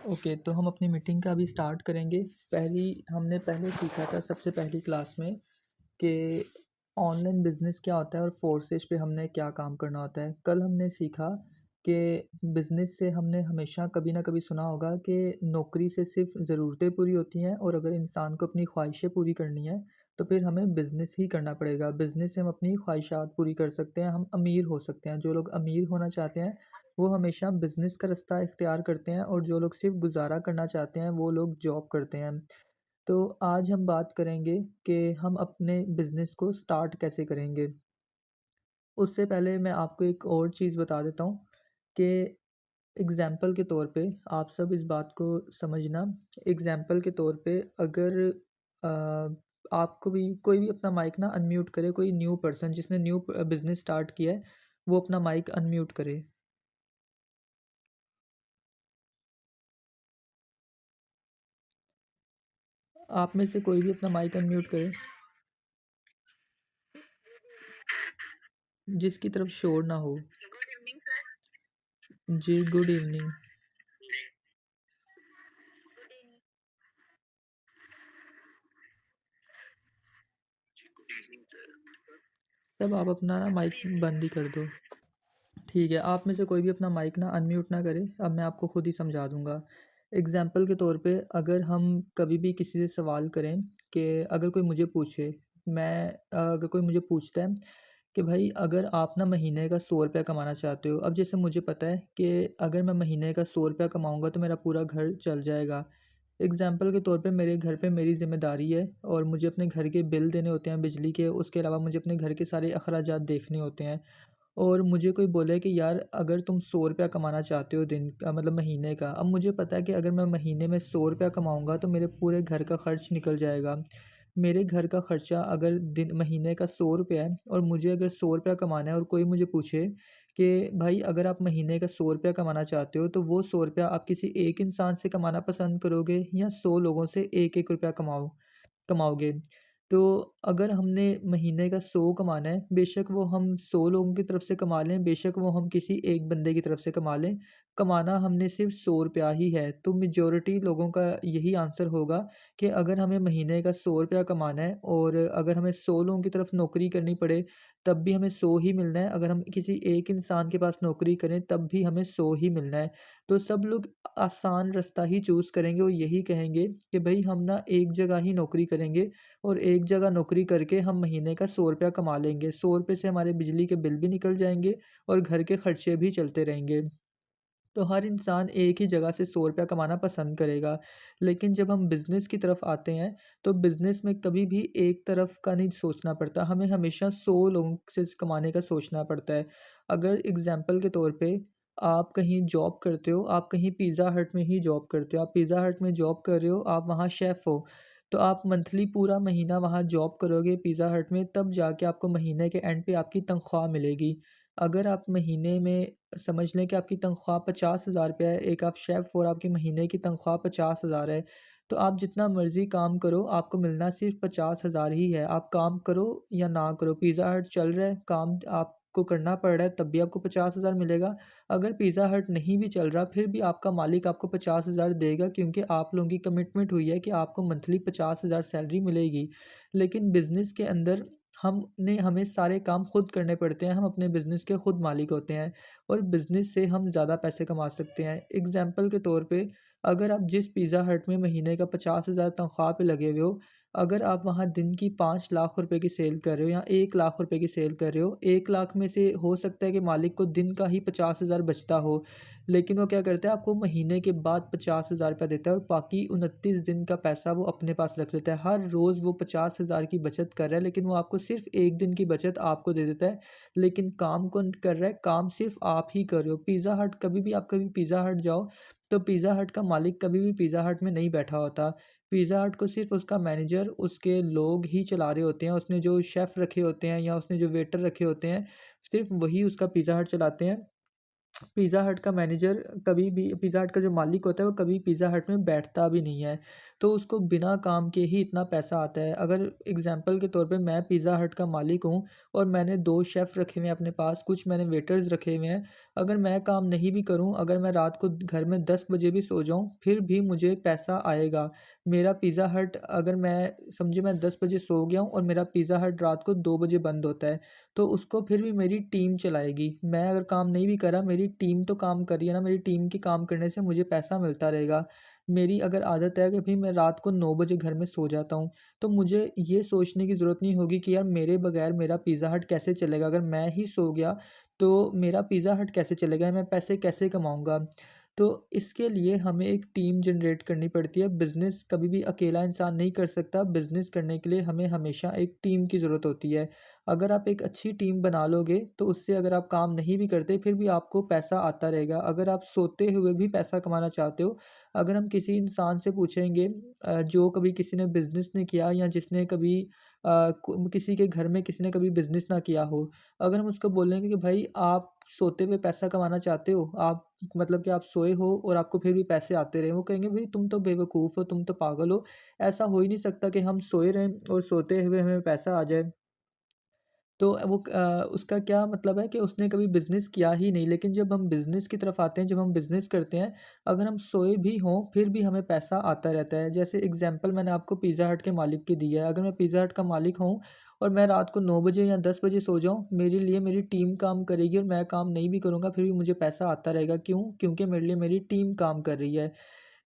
Okay, तो हम अपनी मीटिंग का अभी स्टार्ट करेंगे। हमने पहले सीखा था सबसे पहली क्लास में कि ऑनलाइन बिज़नेस क्या होता है और फोर्सेस पे हमने क्या काम करना होता है। कल हमने सीखा कि बिज़नेस से हमने हमेशा कभी ना कभी सुना होगा कि नौकरी से सिर्फ ज़रूरतें पूरी होती हैं, और अगर इंसान को अपनी ख्वाहिशें पूरी करनी है तो फिर हमें बिज़नेस ही करना पड़ेगा। बिज़नेस से हम अपनी ख्वाहिशात पूरी कर सकते हैं, हम अमीर हो सकते हैं। जो लोग अमीर होना चाहते हैं वो हमेशा बिज़नेस का रास्ता इख्तियार करते हैं, और जो लोग सिर्फ गुजारा करना चाहते हैं वो लोग जॉब करते हैं। तो आज हम बात करेंगे कि हम अपने बिज़नेस को स्टार्ट कैसे करेंगे। उससे पहले मैं आपको एक और चीज़ बता देता हूँ कि एग्ज़ाम्पल के तौर पे आप सब इस बात को समझना। एग्ज़ाम्पल के तौर पे अगर आपको भी कोई भी अपना माइक ना अनम्यूट करे, कोई न्यू पर्सन जिसने न्यू बिज़नेस स्टार्ट किया है वो अपना माइक अनम्यूट करे। आप में से कोई भी अपना माइक अनम्यूट करे जिसकी तरफ शोर ना हो। Good evening sir. जी, good evening. Good evening. Good evening sir. तब आप अपना ना माइक बंद ही कर दो। ठीक है, आप में से कोई भी अपना माइक ना अनम्यूट ना करे। अब मैं आपको खुद ही समझा दूँगा। एग्ज़ाम्पल के तौर पे अगर हम कभी भी किसी से सवाल करें कि अगर कोई मुझे पूछे, अगर कोई मुझे पूछता है कि भाई अगर आप ना महीने का 100 रुपया कमाना चाहते हो। अब जैसे मुझे पता है कि अगर मैं महीने का 100 रुपया कमाऊँगा तो मेरा पूरा घर चल जाएगा। एग्ज़ाम्पल के तौर पे मेरे घर पे मेरी ज़िम्मेदारी है और मुझे अपने घर के बिल देने होते हैं बिजली के, उसके अलावा मुझे अपने घर के सारे अखराजात देखने होते हैं। और मुझे कोई बोले कि यार अगर तुम 100 रुपया कमाना चाहते हो दिन का, मतलब महीने का। अब मुझे पता है कि अगर मैं महीने में 100 रुपया कमाऊँगा तो मेरे पूरे घर का खर्च निकल जाएगा। मेरे घर का खर्चा अगर दिन महीने का 100 रुपया है और मुझे अगर 100 रुपया कमाना है, और कोई मुझे पूछे कि भाई अगर आप महीने का 100 रुपया कमाना चाहते हो तो वो 100 रुपया आप किसी एक इंसान से कमाना पसंद करोगे या 100 लोगों से 1-1 रुपया कमाओगे। तो अगर हमने महीने का 100 कमाना है, बेशक वो हम 100 लोगों की तरफ से कमा लें, बेशक वो हम किसी एक बंदे की तरफ से कमा लें, कमाना हमने सिर्फ़ 100 रुपया ही है। तो मेजॉरिटी लोगों का यही आंसर होगा कि अगर हमें महीने का 100 रुपया कमाना है और अगर हमें 100 लोगों की तरफ नौकरी करनी पड़े, तब भी हमें 100 ही मिलना है। अगर हम किसी एक इंसान के पास नौकरी करें, तब भी हमें 100 ही मिलना है। तो सब लोग आसान रास्ता ही चूज़ करेंगे और यही कहेंगे कि भई हम ना एक जगह ही नौकरी करेंगे और एक जगह नौकरी करके हम महीने का 100 रुपया कमा लेंगे। 100 रुपए से हमारे बिजली के बिल भी निकल जाएँगे और घर के खर्चे भी चलते रहेंगे। तो हर इंसान एक ही जगह से 100 रुपया कमाना पसंद करेगा। लेकिन जब हम बिज़नेस की तरफ आते हैं, तो बिज़नेस में कभी भी एक तरफ का नहीं सोचना पड़ता, हमें हमेशा 100 लोगों से कमाने का सोचना पड़ता है। अगर एग्ज़ाम्पल के तौर पे आप कहीं जॉब करते हो, आप कहीं पिज़्ज़ा हट में ही जॉब करते हो, आप पिज़्ज़ा हट में जॉब कर रहे हो, आप वहाँ शेफ़ हो, तो आप मंथली पूरा महीना वहाँ जॉब करोगे पिज़्ज़ा हट में, तब जाके आपको महीने के एंड पे आपकी तनख्वाह मिलेगी। अगर आप महीने में समझ लें कि आपकी तनख्वाह 50,000 रुपया है, एक आप शेफ़ और आपकी महीने की तनख्वाह 50,000 है, तो आप जितना मर्ज़ी काम करो, आपको मिलना सिर्फ़ 50,000 ही है। आप काम करो या ना करो, पिज़्ज़ा हट चल रहा है, काम आपको करना पड़ रहा है, तब भी आपको 50,000 मिलेगा। अगर पिज़्ज़ा हट नहीं भी चल रहा, फिर भी आपका मालिक आपको 50,000 देगा, क्योंकि आप लोगों की कमिटमेंट हुई है कि आपको मंथली 50,000 सैलरी मिलेगी। लेकिन बिज़नेस के अंदर हमें सारे काम खुद करने पड़ते हैं, हम अपने बिज़नेस के खुद मालिक होते हैं और बिज़नेस से हम ज़्यादा पैसे कमा सकते हैं। एग्ज़ाम्पल के तौर पे अगर आप जिस पिज़्ज़ा हट में महीने का 50,000 तनख्वाह पे लगे हुए हो, अगर आप वहाँ दिन की 5 लाख रुपए की सेल कर रहे हो या 1 लाख रुपए की सेल कर रहे हो, 1 लाख में से हो सकता है कि मालिक को दिन का ही 50,000 बचता हो, लेकिन वो क्या करता है, आपको महीने के बाद 50,000 रुपया देता है और बाकी 29 दिन का पैसा वो अपने पास रख लेता है। हर रोज़ वो 50,000 की बचत कर रहा है, लेकिन वो आपको सिर्फ़ 1 दिन की बचत आपको दे देता है। लेकिन काम कौन कर रहा है? काम सिर्फ़ आप ही कर रहे हो। पिज़्ज़ा हट कभी पिज़्ज़ा हट जाओ, तो पिज़्ज़ा हट का मालिक कभी भी पिज़्ज़ा हट में नहीं बैठा होता। पिज़्ज़ा हट को सिर्फ़ उसका मैनेजर, उसके लोग ही चला रहे होते हैं। उसने जो शेफ़ रखे होते हैं या उसने जो वेटर रखे होते हैं, सिर्फ़ वही उसका पिज़्ज़ा हट चलाते हैं। पिज़्ज़ा हट का मैनेजर कभी भी पिज़्ज़ा हट का जो मालिक होता है वो कभी पिज़्ज़ा हट में बैठता भी नहीं है। तो उसको बिना काम के ही इतना पैसा आता है। अगर एग्ज़ाम्पल के तौर पे मैं पिज़्ज़ा हट का मालिक हूँ और मैंने 2 शेफ़ रखे हुए हैं अपने पास, कुछ मैंने वेटर्स रखे हुए हैं। अगर मैं काम नहीं भी करूँ, अगर मैं रात को घर में 10 बजे भी सो जाऊँ, फिर भी मुझे पैसा आएगा। मेरा पिज़्ज़ा हट अगर मैं समझिए मैं 10 बजे सो गया हूँ और मेरा पिज़्ज़ा हट रात को 2 बजे बंद होता है। तो उसको फिर भी मेरी टीम चलाएगी। मैं अगर काम नहीं भी कर रहा, मेरी टीम तो काम कर रही है ना, मेरी टीम के काम करने से मुझे पैसा मिलता रहेगा। मेरी अगर आदत है कि भई मैं रात को 9 बजे घर में सो जाता हूँ, तो मुझे ये सोचने की ज़रूरत नहीं होगी कि यार मेरे बगैर मेरा पिज़्ज़ा हट कैसे चलेगा? अगर मैं ही सो गया, तो मेरा पिज़्ज़ा हट कैसे चलेगा? मैं पैसे कैसे कमाऊँगा? तो इसके लिए हमें एक टीम जनरेट करनी पड़ती है। बिज़नेस कभी भी अकेला इंसान नहीं कर सकता। बिज़नेस करने के लिए हमें हमेशा एक टीम की ज़रूरत होती है। अगर आप एक अच्छी टीम बना लोगे, तो उससे अगर आप काम नहीं भी करते, फिर भी आपको पैसा आता रहेगा। अगर आप सोते हुए भी पैसा कमाना चाहते हो, अगर हम किसी इंसान से पूछेंगे जो कभी किसी ने बिज़नेस नहीं किया या जिसने कभी किसी के घर में किसी ने कभी बिज़नेस ना किया हो, अगर हम उसको बोलेंगे कि भाई आप सोते हुए पैसा कमाना चाहते हो, आप मतलब कि आप सोए हो और आपको फिर भी पैसे आते रहे, वो कहेंगे भाई तुम तो बेवकूफ़ हो, तुम तो पागल हो। ऐसा हो ही नहीं सकता कि हम सोए रहें और सोते हुए हमें पैसा आ जाए। तो उसका क्या मतलब है कि उसने कभी बिज़नेस किया ही नहीं। लेकिन जब हम बिज़नेस की तरफ आते हैं, जब हम बिज़नेस करते हैं, अगर हम सोए भी हों, फिर भी हमें पैसा आता रहता है। जैसे एग्ज़ाम्पल मैंने आपको पिज़्ज़ा हट के मालिक की दी है। अगर मैं पिज़्ज़ा हट का मालिक हूँ और मैं रात को 9 बजे या 10 बजे सो जाऊँ, मेरे लिए मेरी टीम काम करेगी और मैं काम नहीं भी करूँगा, फिर भी मुझे पैसा आता रहेगा। क्यों? क्योंकि मेरे लिए मेरी टीम काम कर रही है।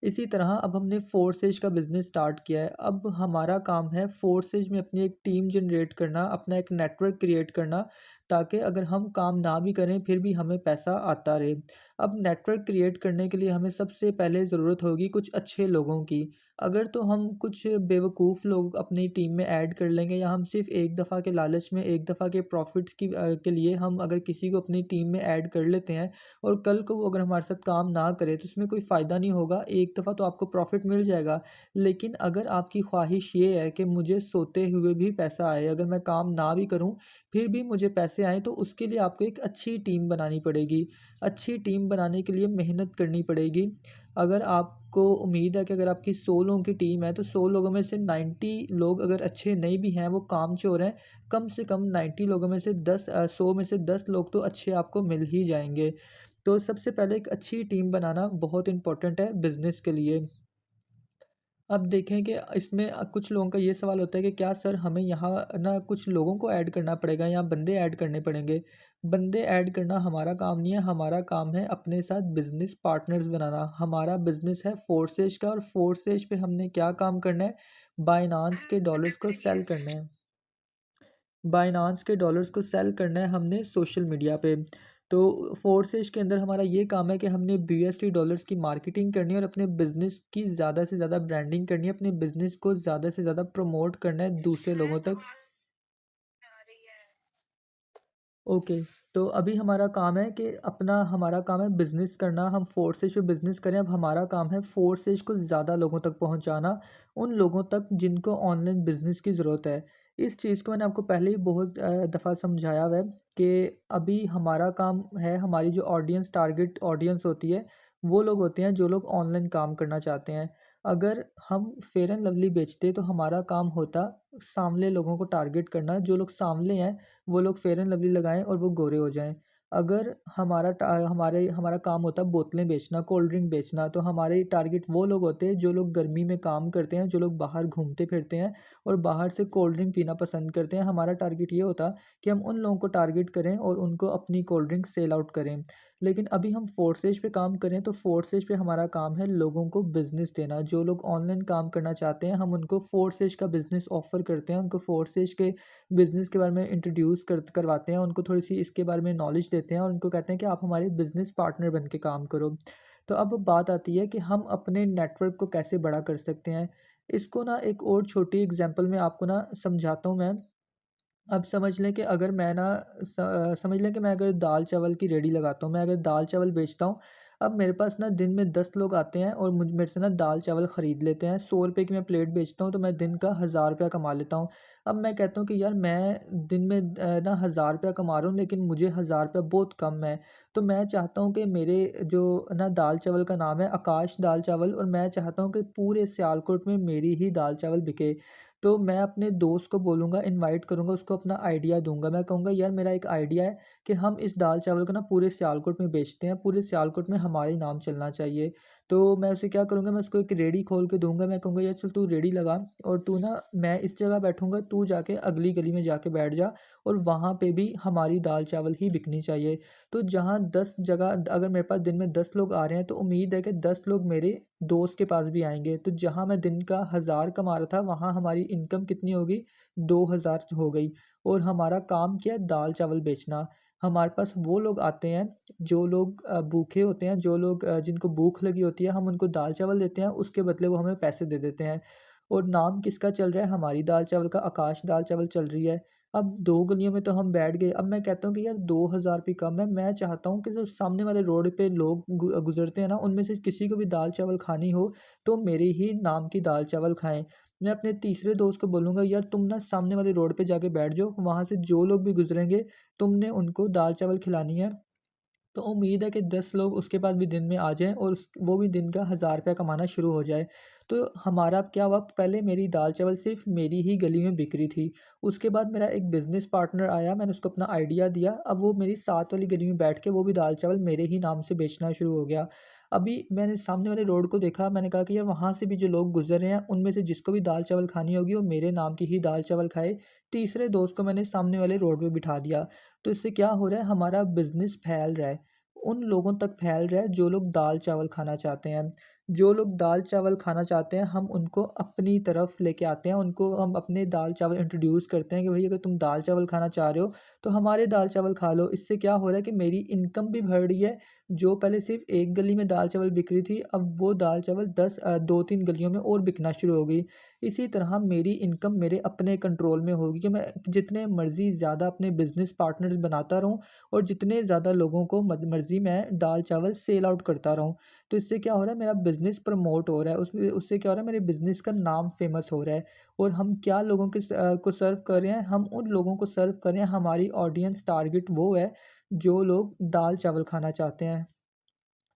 इसी तरह अब हमने फ़ोर्सेज का बिज़नेस स्टार्ट किया है। अब हमारा काम है फ़ोर्सेज में अपनी एक टीम जनरेट करना, अपना एक नेटवर्क क्रिएट करना, ताकि अगर हम काम ना भी करें, फिर भी हमें पैसा आता रहे। अब नेटवर्क क्रिएट करने के लिए हमें सबसे पहले ज़रूरत होगी कुछ अच्छे लोगों की। अगर तो हम कुछ बेवकूफ़ लोग अपनी टीम में ऐड कर लेंगे या हम सिर्फ़ एक दफ़ा के लालच में, एक दफ़ा के प्रॉफ़िट्स के लिए हम अगर किसी को अपनी टीम में ऐड कर लेते हैं और कल को वो अगर हमारे साथ काम ना करे, तो इसमें कोई फ़ायदा नहीं होगा। एक दफ़ा तो आपको प्रॉफ़िट मिल जाएगा, लेकिन अगर आपकी ख़्वाहिश ये है कि मुझे सोते हुए भी पैसा आए, अगर मैं काम ना भी करूँ, फिर भी मुझे पैसे आएँ, तो उसके लिए आपको एक अच्छी टीम बनानी पड़ेगी। अच्छी टीम बनाने के लिए मेहनत करनी पड़ेगी। अगर आपको उम्मीद है कि अगर आपकी 100 लोगों की टीम है, तो 100 लोगों में से 90 लोग अगर अच्छे नहीं भी हैं, वो कामचोर हैं, कम से कम 90 लोगों में से 100 में से 10 लोग तो अच्छे आपको मिल ही जाएँगे। तो सबसे पहले एक अच्छी टीम बनाना बहुत इम्पोर्टेंट है बिज़नेस के लिए। अब देखें कि इसमें कुछ लोगों का ये सवाल होता है कि क्या सर हमें यहाँ ना कुछ लोगों को ऐड करना पड़ेगा या बंदे ऐड करने पड़ेंगे। बंदे ऐड करना हमारा काम नहीं है, हमारा काम है अपने साथ बिज़नेस पार्टनर्स बनाना। हमारा बिज़नेस है फ़ोर्सेज का और फ़ोर्सेज पे हमने क्या काम करना है, बायनांस के डॉलर्स को सेल करना है। बायनांस के डॉलर्स को सेल करना है हमने सोशल मीडिया पे। तो फ़ोर्सेज के अंदर हमारा ये काम है कि हमने बीएसटी डॉलर्स की मार्केटिंग करनी है और अपने बिज़नेस की ज़्यादा से ज़्यादा ब्रांडिंग करनी है, अपने बिज़नेस को ज़्यादा से ज़्यादा प्रमोट करना है दूसरे मैं लोगों तो तक। आ रही है। ओके, तो अभी हमारा काम है कि हमारा काम है बिज़नेस करना, हम फ़ोर्सेज पे बिज़नेस करें। अब हमारा काम है फ़ोर्सेज को ज़्यादा लोगों तक पहुँचाना, उन लोगों तक जिनको ऑनलाइन बिज़नेस की ज़रूरत है। इस चीज़ को मैंने आपको पहले ही बहुत दफ़ा समझाया हुआ है कि अभी हमारा काम है, हमारी जो ऑडियंस टारगेट ऑडियंस होती है, वो लोग होते हैं जो लोग ऑनलाइन काम करना चाहते हैं। अगर हम फेयर एंड लवली बेचते तो हमारा काम होता साँवले लोगों को टारगेट करना, जो लोग साँवले हैं वो लोग फेयर एंड लवली लगाएँ और वो गोरे हो जाएँ। अगर हमारा काम होता बोतलें बेचना, कोल्ड ड्रिंक बेचना, तो हमारे टारगेट वो लोग होते हैं जो लोग गर्मी में काम करते हैं, जो लोग बाहर घूमते-फिरते हैं और बाहर से कोल्ड ड्रिंक पीना पसंद करते हैं। हमारा टारगेट ये होता कि हम उन लोगों को टारगेट करें और उनको अपनी कोल्ड ड्रिंक सेल आउट करें। लेकिन अभी हम फ़ोर्सेज पे काम करें, तो फ़ोर्सेज पे हमारा काम है लोगों को बिज़नेस देना। जो लोग ऑनलाइन काम करना चाहते हैं, हम उनको फ़ोर्सेज का बिज़नेस ऑफ़र करते हैं, उनको फ़ोर्सेज के बिज़नेस के बारे में इंट्रोड्यूस करवाते हैं, उनको थोड़ी-सी इसके बारे में नॉलेज देते हैं और उनको कहते हैं कि आप हमारे बिज़नेस पार्टनर बन के काम करो। तो अब बात आती है कि हम अपने नेटवर्क को कैसे बड़ा कर सकते हैं। इसको ना एक और छोटी एग्ज़ाम्पल में आपको ना समझाता हूँ मैं। अब समझ लें कि अगर मैं ना समझ लें कि मैं अगर दाल-चावल की रेहड़ी लगाता हूँ, मैं अगर दाल-चावल बेचता हूँ, अब मेरे पास ना दिन में 10 लोग आते हैं और मुझ मेरे से ना दाल-चावल ख़रीद लेते हैं। ₹100 की मैं प्लेट बेचता हूँ तो मैं दिन का ₹1000 कमा लेता हूँ। अब मैं कहता हूँ कि यार मैं दिन में ना ₹1000 कमा रहा हूँ, लेकिन मुझे ₹1000 बहुत कम है। तो मैं चाहता हूँ कि मेरे जो ना दाल-चावल का नाम है आकाश दाल-चावल, और मैं चाहता हूँ कि पूरे सियालकोट में मेरी ही दाल-चावल बिके। तो मैं अपने दोस्त को बोलूँगा, इनवाइट करूँगा, उसको अपना आइडिया दूँगा। मैं कहूँगा यार मेरा एक आइडिया है कि हम इस दाल-चावल को ना पूरे सियालकोट में बेचते हैं, पूरे सियालकोट में हमारा ही नाम चलना चाहिए। तो मैं उसे क्या करूँगा, मैं उसको एक रेहड़ी खोल के दूँगा, मैं कहूँगा यार चल तू रेहड़ी लगा, और तू ना, मैं इस जगह बैठूँगा, तू जाके अगली गली में जाके बैठ जा, और वहाँ पे भी हमारी दाल-चावल ही बिकनी चाहिए। तो जहाँ 10 जगह अगर मेरे पास दिन में 10 लोग आ रहे हैं, तो उम्मीद है कि 10 लोग मेरे दोस्त के पास भी आएँगे। तो जहाँ मैं दिन का 1000 कमा रहा था, वहाँ हमारी इनकम कितनी हो गई? 2000 हो गई, और हमारा काम क्या है? दाल-चावल बेचना। हमारे पास वो लोग आते हैं, जो लोग भूखे होते हैं, जो लोग जिनको भूख लगी होती है, हम उनको दाल-चावल देते हैं, उसके बदले वो हमें पैसे दे देते हैं। और नाम किसका चल रहा है? हमारी दाल-चावल का, आकाश दाल-चावल चल रही है। अब 2 गलियों में तो हम बैठ गए, अब मैं कहता हूँ कि यार 2000 भी कम है, मैं चाहता हूँ कि जो सामने वाले रोड पे लोग गुज़रते हैं ना, उनमें से किसी को भी दाल-चावल खानी हो, तो मेरे ही नाम की दाल-चावल खाएँ। मैं अपने तीसरे दोस्त को बोलूँगा यार तुम ना सामने वाले रोड पे जाके बैठ जाओ, वहाँ से जो लोग भी गुज़रेंगे, तुमने उनको दाल-चावल खिलानी है। तो उम्मीद है कि 10 लोग उसके पास भी दिन में आ जाएँ, और वो भी दिन का ₹1000 कमाना शुरू हो जाए। तो हमारा अब क्या हुआ, पहले मेरी दाल-चावल सिर्फ़ मेरी ही गली में बिक रही थी। उसके बाद मेरा एक बिज़नेस पार्टनर आया, मैंने उसको अपना आइडिया दिया, अब वो मेरी साथ वाली गली में बैठ के वो भी दाल-चावल मेरे ही नाम से बेचना शुरू हो गया। अभी मैंने सामने वाले रोड को देखा, मैंने कहा कि यार वहाँ से भी जो लोग गुज़र रहे हैं, उनमें से जिसको भी दाल-चावल खानी होगी, वो मेरे नाम की ही दाल-चावल खाए। तीसरे दोस्त को मैंने सामने वाले रोड पे बिठा दिया। तो इससे क्या हो रहा है, हमारा बिज़नेस फैल रहा है। उन लोगों तक फैल रहा है जो लोग दाल-चावल खाना चाहते हैं। जो लोग दाल-चावल खाना चाहते हैं, हम उनको अपनी तरफ लेके आते हैं, उनको हम अपने दाल-चावल इंट्रोड्यूस करते हैं कि भई अगर तुम दाल-चावल खाना चाह रहे हो, तो हमारे दाल-चावल खा लो। इससे क्या हो रहा है कि मेरी इनकम भी बढ़ रही है, जो पहले सिर्फ़ एक गली में दाल-चावल बिक रही थी, अब वो दाल-चावल 2-3 गलियों में और बिकना शुरू हो गई। इसी तरह मेरी इनकम मेरे अपने कंट्रोल में होगी कि मैं जितने मर्ज़ी ज़्यादा अपने बिज़नेस पार्टनर्स बनाता रहूँ, और जितने ज़्यादा लोगों को मर्ज़ी मैं दाल-चावल सेल आउट करता रहूँ। तो इससे क्या हो रहा है, मेरा बिज़नेस प्रमोट हो रहा है, उसमें उससे क्या हो रहा है, मेरे बिज़नेस का नाम फ़ेमस हो रहा है। और हम क्या लोगों को सर्व कर रहे हैं, हम उन लोगों को सर्व कर रहे हैं, हमारी ऑडियंस टारगेट वो है, जो लोग दाल-चावल खाना चाहते हैं।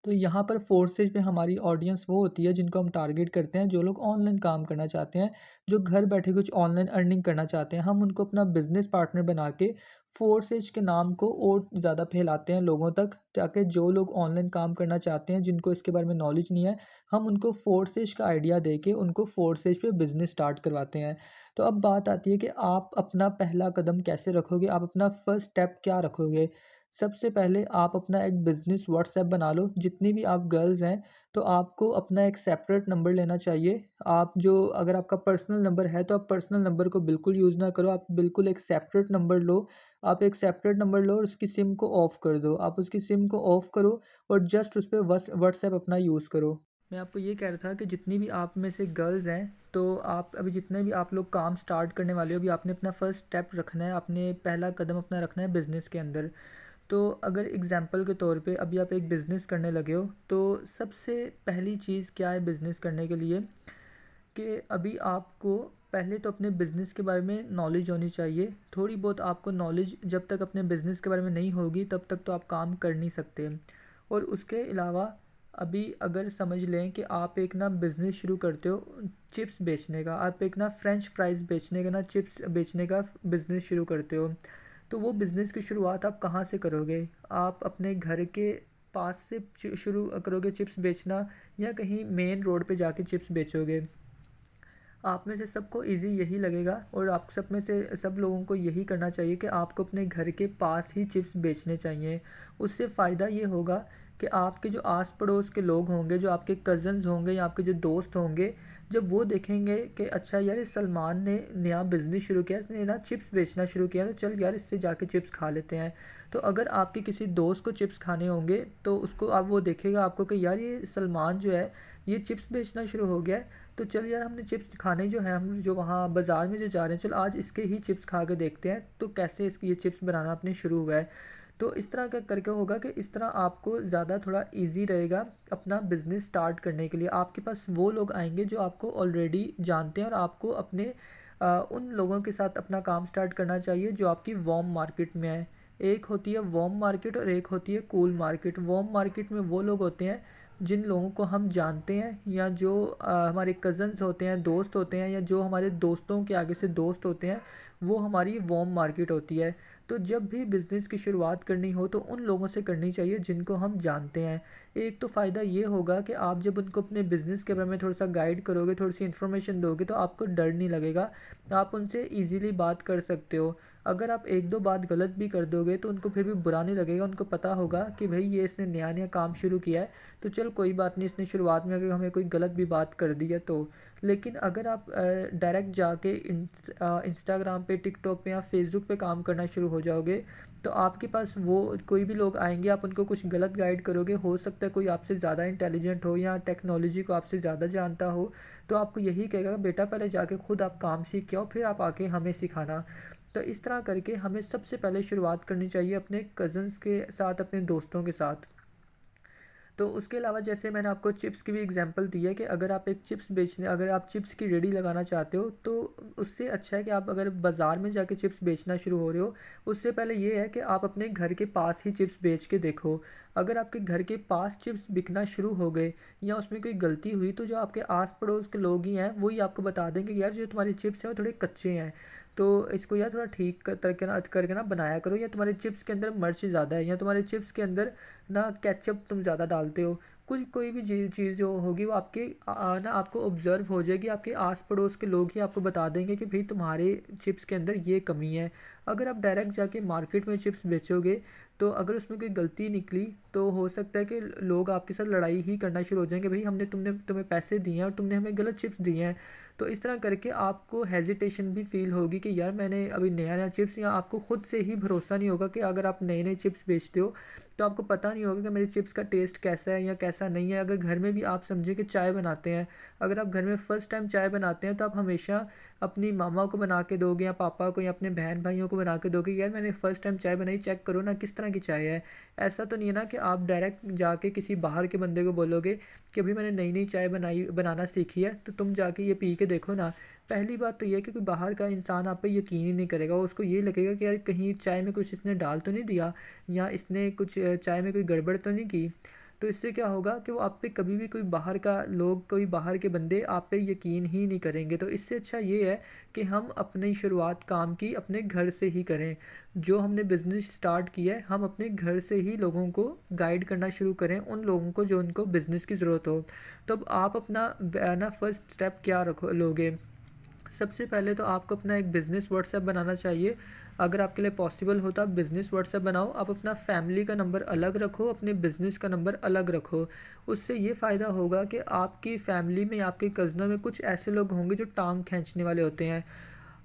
तो यहाँ पर फ़ोर्सेज़ पे हमारी ऑडियंस वो होती है जिनको हम टारगेट करते हैं, जो लोग ऑनलाइन काम करना चाहते हैं, जो घर बैठे कुछ ऑनलाइन अर्निंग करना चाहते हैं। हम उनको अपना बिज़नेस पार्टनर बना के फ़ोर्सेज़ के नाम को और ज़्यादा फैलाते हैं लोगों तक, ताकि जो लोग ऑनलाइन काम करना चाहते हैं, जिनको इसके बारे में नॉलेज नहीं है, हम उनको फ़ोर्सेज़ का आइडिया दे के उनको फ़ोर्सेज़ पे बिज़नेस स्टार्ट करवाते हैं। तो अब बात आती है कि आप अपना पहला कदम कैसे रखोगे? आप अपना फर्स्ट स्टेप क्या रखोगे? सबसे पहले आप अपना एक बिज़नेस व्हाट्सएप बना लो, जितनी भी आप गर्ल्स हैं, तो आपको अपना एक सेपरेट नंबर लेना चाहिए। आप जो अगर आपका पर्सनल नंबर है, तो आप पर्सनल नंबर को बिल्कुल यूज़ ना करो, आप बिल्कुल एक सेपरेट नंबर लो। आप एक सेपरेट नंबर लो और उसकी सिम को ऑफ़ कर दो। आप उसकी सिम को ऑफ़ करो और जस्ट उस पे व्हाट्सएप अपना यूज़ करो। मैं आपको ये कह रहा था कि जितनी भी आप में से गर्ल्स हैं, तो आप अभी जितने भी आप लोग काम स्टार्ट करने वाले हो, अभी आपने अपना फर्स्ट स्टेप रखना है, आपने पहला कदम अपना रखना है बिज़नेस के अंदर। तो अगर एग्ज़ाम्पल के तौर पे अभी आप एक बिज़नेस करने लगे हो, तो सबसे पहली चीज़ क्या है बिज़नेस करने के लिए, कि अभी आपको पहले तो अपने बिज़नेस के बारे में नॉलेज होनी चाहिए। थोड़ी बहुत आपको नॉलेज जब तक अपने बिज़नेस के बारे में नहीं होगी, तब तक तो आप काम कर नहीं सकते। और उसके अलावा अभी अगर समझ लें कि आप एक ना बिज़नेस शुरू करते हो चिप्स बेचने का, आप एक ना फ्रेंच फ्राइज़ बेचने का ना चिप्स बेचने का बिज़नेस शुरू करते हो। तो वो बिज़नेस की शुरुआत आप कहाँ से करोगे? आप अपने घर के पास से शुरू करोगे चिप्स बेचना, या कहीं मेन रोड पे जाके चिप्स बेचोगे? आप में से सबको ईज़ी यही लगेगा, और आप सब में से सब लोगों को यही करना चाहिए कि आपको अपने घर के पास ही चिप्स बेचने चाहिए। उससे फ़ायदा ये होगा कि आपके जो आस-पड़ोस के लोग होंगे, जो आपके कज़िन्स होंगे या आपके जो दोस्त होंगे, जब वो देखेंगे कि अच्छा यार ये सलमान ने नया बिज़नेस शुरू किया, इसने ना चिप्स बेचना शुरू किया, तो चल यार इससे जाके चिप्स खा लेते हैं। तो अगर आपके किसी दोस्त को चिप्स खाने होंगे, तो उसको अब वो देखेगा आपको कि यार ये सलमान जो है, ये चिप्स बेचना शुरू हो गया है, तो चल यार हमने चिप्स खाने जो हैं, हम जो वहाँ बाज़ार में जो जा रहे हैं, चल आज इसके ही चिप्स खा के देखते हैं, तो कैसे इसकी ये चिप्स बनाना आपने शुरू हुआ है। तो इस तरह का करके होगा कि इस तरह आपको ज़्यादा थोड़ा ईज़ी रहेगा अपना बिज़नेस स्टार्ट करने के लिए। आपके पास वो लोग आएँगे जो आपको ऑलरेडी जानते हैं, और आपको अपने उन लोगों के साथ अपना काम स्टार्ट करना चाहिए जो आपकी वार्म मार्केट में है। एक होती है वार्म मार्केट और एक होती है कूल मार्केट। वार्म मार्केट में वो लोग होते हैं जिन लोगों को हम जानते हैं, या जो हमारे कज़न्स होते हैं, दोस्त होते हैं, या जो हमारे दोस्तों के आगे से दोस्त होते हैं, वो हमारी वार्म मार्केट होती है। तो जब भी बिज़नेस की शुरुआत करनी हो तो उन लोगों से करनी चाहिए जिनको हम जानते हैं। एक तो फ़ायदा ये होगा कि आप जब उनको अपने बिज़नेस के बारे में थोड़ा-सा गाइड करोगे, थोड़ी-सी इन्फॉर्मेशन दोगे, तो आपको डर नहीं लगेगा। आप उनसे ईज़िली बात कर सकते हो। अगर आप 1-2 बात गलत भी कर दोगे तो उनको फिर भी बुरा नहीं लगेगा। उनको पता होगा कि भई ये इसने नया-नया काम शुरू किया है, तो चल कोई बात नहीं, इसने शुरुआत में अगर हमें कोई गलत भी बात कर दी है तो। लेकिन अगर आप डायरेक्ट जाके इंस्टाग्राम पे, टिकटॉक पे या फ़ेसबुक पे काम करना शुरू हो जाओगे, तो आपके पास वो कोई भी लोग आएँगे, आप उनको कुछ गलत गाइड करोगे, हो सकता है कोई आपसे ज़्यादा इंटेलिजेंट हो या टेक्नोलॉजी को आपसे ज़्यादा जानता हो, तो आपको यही कहेगा बेटा पहले जाके खुद आप काम सीख के आओ, फिर आप आके हमें सिखाना। तो इस तरह करके हमें सबसे पहले शुरुआत करनी चाहिए अपने कज़न्स के साथ, अपने दोस्तों के साथ। तो उसके अलावा जैसे मैंने आपको चिप्स की भी एग्जांपल दी है कि अगर आप चिप्स की रेडी लगाना चाहते हो, तो उससे अच्छा है कि आप अगर बाज़ार में जाके चिप्स बेचना शुरू हो रहे हो, उससे पहले ये है कि आप अपने घर के पास ही चिप्स बेच के देखो। अगर आपके घर के पास चिप्स बिकना शुरू हो गए या उसमें कोई गलती हुई, तो जो आपके आस-पड़ोस के लोग ही हैं, वही आपको बता देंगे कि यार जो तुम्हारे चिप्स हैं वो थोड़े कच्चे हैं, तो इसको यार थोड़ा ठीक करके ना बनाया करो, या तुम्हारे चिप्स के अंदर मिर्च ज़्यादा है, या तुम्हारे चिप्स के अंदर ना केचप तुम ज़्यादा डालते हो। कुछ कोई भी चीज़ जो होगी वो आपके ना आपको ऑब्ज़र्व हो जाएगी, आपके आस-पड़ोस के लोग ही आपको बता देंगे कि भई तुम्हारे चिप्स के अंदर ये कमी है। अगर आप डायरेक्ट जाके मार्केट में चिप्स बेचोगे, तो अगर उसमें कोई गलती निकली, तो हो सकता है कि लोग आपके साथ लड़ाई ही करना शुरू हो जाएँगे, भई हमने तुमने तुम्हें पैसे दिए हैं और तुमने हमें गलत चिप्स दिए हैं। तो इस तरह करके आपको हेज़िटेशन भी फ़ील होगी कि यार मैंने अभी नया-नया चिप्स, या आपको खुद से ही भरोसा नहीं होगा कि अगर आप नए-नए चिप्स बेचते हो, तो आपको पता नहीं होगा कि मेरे चिप्स का टेस्ट कैसा है या कैसा नहीं है। अगर घर में भी आप समझिए कि चाय बनाते हैं, अगर आप घर में फर्स्ट टाइम चाय बनाते हैं, तो आप हमेशा अपनी मामा को बना के दोगे या पापा को या अपने बहन भाइयों को बना के दोगे, यार मैंने फर्स्ट टाइम चाय बनाई, चेक करो ना किस तरह की चाय है। ऐसा तो नहीं है ना कि आप डायरेक्ट जाके किसी बाहर के बंदे को बोलोगे कि अभी मैंने नई नई चाय बनाना सीखी है, तो तुम जाके ये पी के देखो ना। पहली बात तो ये है कि कोई बाहर का इंसान आप पे यकीन ही नहीं करेगा, उसको ये लगेगा कि यार कहीं चाय में कुछ इसने डाल तो नहीं दिया, या इसने कुछ चाय में कोई गड़बड़ तो नहीं की। तो इससे क्या होगा कि वो आप पे कभी भी कोई बाहर के बंदे आप पे यकीन ही नहीं करेंगे। तो इससे अच्छा ये है कि हम अपनी शुरुआत काम की अपने घर से ही करें। जो हमने बिज़नेस स्टार्ट किया है, हम अपने घर से ही लोगों को गाइड करना शुरू करें, उन लोगों को जो उनको बिज़नेस की ज़रूरत हो। तो अब आप अपना ना फर्स्ट स्टेप क्या रखो लोगे? सबसे पहले तो आपको अपना एक बिज़नेस व्हाट्सएप बनाना चाहिए। अगर आपके लिए पॉसिबल हो तो आप बिज़नेस व्हाट्सएप बनाओ। आप अपना फैमिली का नंबर अलग रखो, अपने बिज़नेस का नंबर अलग रखो। उससे ये फ़ायदा होगा कि आपकी फैमिली में या आपके कज़नों में कुछ ऐसे लोग होंगे जो टाँग खींचने वाले होते हैं।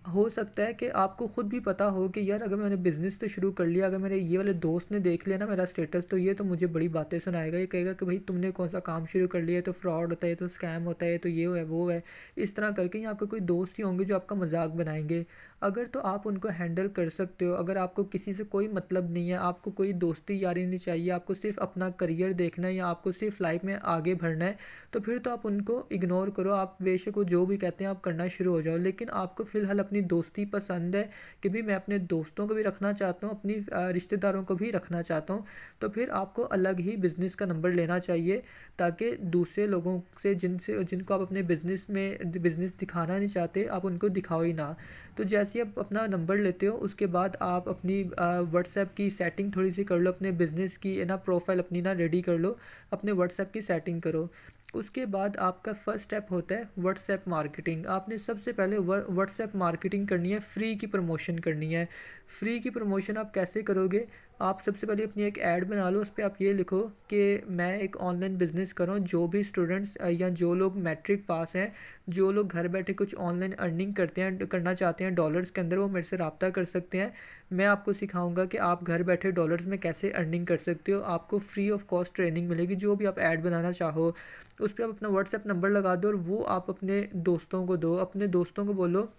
हो सकता है कि आपको खुद भी पता हो कि यार अगर मैंने बिज़नेस तो शुरू कर लिया, अगर मेरे ये वाले दोस्त ने देख लिया ना मेरा स्टेटस, तो ये तो मुझे बड़ी बातें सुनाएगा। ये कहेगा कि भाई तुमने कौन सा काम शुरू कर लिया है, तो फ्रॉड होता है, ये तो स्कैम होता है, तो ये है वो है। इस तरह करके ही आपके कोई दोस्त ही होंगे जो आपका मजाक बनाएंगे। अगर तो आप उनको हैंडल कर सकते हो, अगर आपको किसी से कोई मतलब नहीं है, आपको कोई दोस्ती यारी नहीं चाहिए, आपको सिर्फ अपना करियर देखना है या आपको सिर्फ लाइफ में आगे बढ़ना है, तो फिर तो आप उनको इग्नोर करो। आप बेशक वो जो भी कहते हैं आप करना शुरू हो जाओ। लेकिन आपको फ़िलहाल अपनी दोस्ती पसंद है कि भी मैं अपने दोस्तों को भी रखना चाहता हूँ, अपनी रिश्तेदारों को भी रखना चाहता हूँ, तो फिर आपको अलग ही बिज़नेस का नंबर लेना चाहिए, ताकि दूसरे लोगों से जिनको आप अपने बिज़नेस दिखाना नहीं चाहते, आप उनको दिखाओ ही ना। तो जैसे ही आप अपना नंबर लेते हो, उसके बाद आप अपनी व्हाट्सएप की सेटिंग थोड़ी सी कर लो, अपने बिज़नेस की ना प्रोफाइल अपनी ना रेडी कर लो, अपने व्हाट्सएप की सेटिंग करो। उसके बाद आपका फर्स्ट स्टेप होता है व्हाट्सएप मार्केटिंग। आपने सबसे पहले व्हाट्सएप मार्केटिंग करनी है, फ्री की प्रमोशन करनी है। फ्री की प्रमोशन आप कैसे करोगे? आप सबसे पहले अपनी एक ऐड बना लो, उस पे आप ये लिखो कि मैं एक ऑनलाइन बिज़नेस कर रहा हूँ, जो भी स्टूडेंट्स या जो लोग मैट्रिक पास हैं, जो लोग घर बैठे कुछ ऑनलाइन अर्निंग करना चाहते हैं डॉलर्स के अंदर, वो मेरे से रब्ता कर सकते हैं। मैं आपको सिखाऊंगा कि आप घर बैठे डॉलर्स में कैसे अर्निंग कर सकते हो। आपको फ्री ऑफ कॉस्ट ट्रेनिंग मिलेगी। जो भी आप ऐड बनाना चाहो, उस पे आप अपना व्हाट्सएप नंबर लगा दो और वो आप अपने दोस्तों को दो। अपने दोस्तों को बोलो,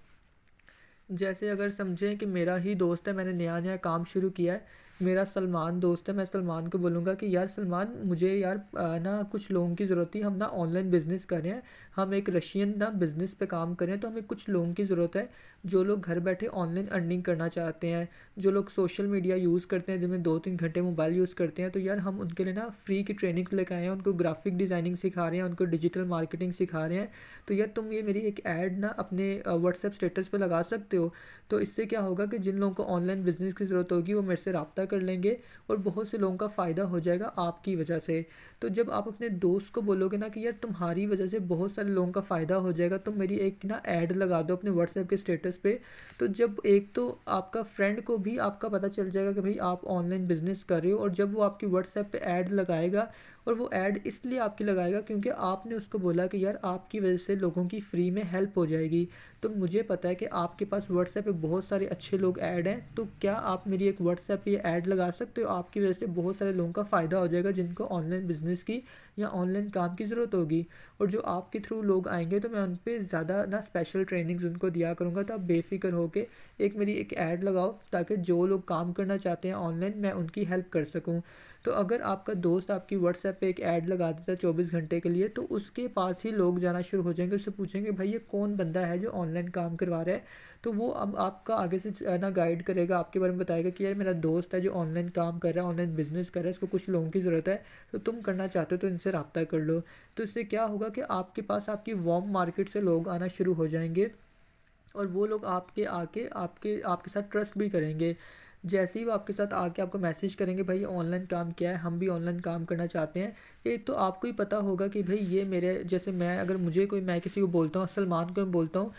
जैसे अगर समझें कि मेरा ही दोस्त है, मैंने नया नया काम शुरू किया है, मेरा सलमान दोस्त है, मैं सलमान को बोलूँगा कि यार सलमान मुझे यार ना कुछ लोगों की ज़रूरत थी, हम ना ऑनलाइन बिज़नेस कर रहे हैं। हम एक रशियन ना बिज़नेस पे काम कर रहे हैं, तो हमें कुछ लोगों की ज़रूरत है, जो लोग घर बैठे ऑनलाइन अर्निंग करना चाहते हैं, जो लोग सोशल मीडिया यूज़ करते हैं, दिन में 2-3 घंटे मोबाइल यूज़ करते हैं। तो यार हम उनके लिए ना फ्री की ट्रेनिंग्स लेके आए हैं, उनको ग्राफ़िक डिज़ाइनिंग सिखा रहे हैं, उनको डिजिटल मार्केटिंग सिखा रहे हैं। तो यार तुम ये मेरी एक ऐड ना अपने व्हाट्सएप स्टेटस पे लगा सकते हो। तो इससे क्या होगा कि जिन लोगों को ऑनलाइन बिज़नेस की ज़रूरत होगी वो मेरे से राब्ता कर लेंगे और बहुत से लोगों का फ़ायदा हो जाएगा आपकी वजह से। तो जब आप अपने दोस्त को बोलोगे ना कि यार तुम्हारी वजह से बहुत सारे लोगों का फ़ायदा हो जाएगा, तुम मेरी एक ना ऐड लगा दो अपने व्हाट्सएप के स्टेटस पे। तो जब एक तो आपका फ्रेंड को भी आपका पता चल जाएगा कि भाई आप ऑनलाइन बिज़नेस कर रहे हो, और जब वो आपकी व्हाट्सएप पे ऐड लगाएगा, और वो ऐड इसलिए आपकी लगाएगा क्योंकि आपने उसको बोला कि यार आपकी वजह से लोगों की फ्री में हेल्प हो जाएगी। तो मुझे पता है कि आपके पास व्हाट्सएप पे बहुत सारे अच्छे लोग ऐड हैं, तो क्या आप मेरी एक व्हाट्सएप पे ऐड लगा सकते हो? आपकी वजह से बहुत सारे लोगों का फ़ायदा हो जाएगा जिनको ऑनलाइन बिज़नेस की या ऑनलाइन काम की ज़रूरत होगी। और जो आपके थ्रू लोग आएंगे तो मैं उन पे ज़्यादा ना स्पेशल ट्रेनिंग्स उनको दिया करूँगा। तो आप बेफिक्र होके एक मेरी एक ऐड लगाओ, ताकि जो लोग काम करना चाहते हैं ऑनलाइन, मैं उनकी हेल्प कर सकूँ। तो अगर आपका दोस्त आपकी व्हाट्सएप पे एक ऐड लगा देता है 24 घंटे के लिए, तो उसके पास ही लोग जाना शुरू हो जाएंगे, उससे पूछेंगे भाई ये कौन बंदा है जो ऑनलाइन काम करवा रहा है। तो वो अब आपका आगे से ना गाइड करेगा, आपके बारे में बताएगा कि यार मेरा दोस्त है जो ऑनलाइन काम कर रहा है, ऑनलाइन बिजनेस कर रहा है, इसको कुछ लोगों की ज़रूरत है, तो तुम करना चाहते हो तो इनसे रब्ता कर लो। तो इससे क्या होगा कि आपके पास आपकी वार्म मार्केट से लोग आना शुरू हो जाएंगे, और वो लोग आपके आके आपके आपके साथ ट्रस्ट भी करेंगे। जैसे ही वो आपके साथ आके आपको मैसेज करेंगे भाई ऑनलाइन काम क्या है, हम भी ऑनलाइन काम करना चाहते हैं। एक तो आपको ही पता होगा कि भाई ये मेरे जैसे, मैं अगर मुझे कोई मैं किसी को बोलता हूँ, सलमान को मैं बोलता हूँ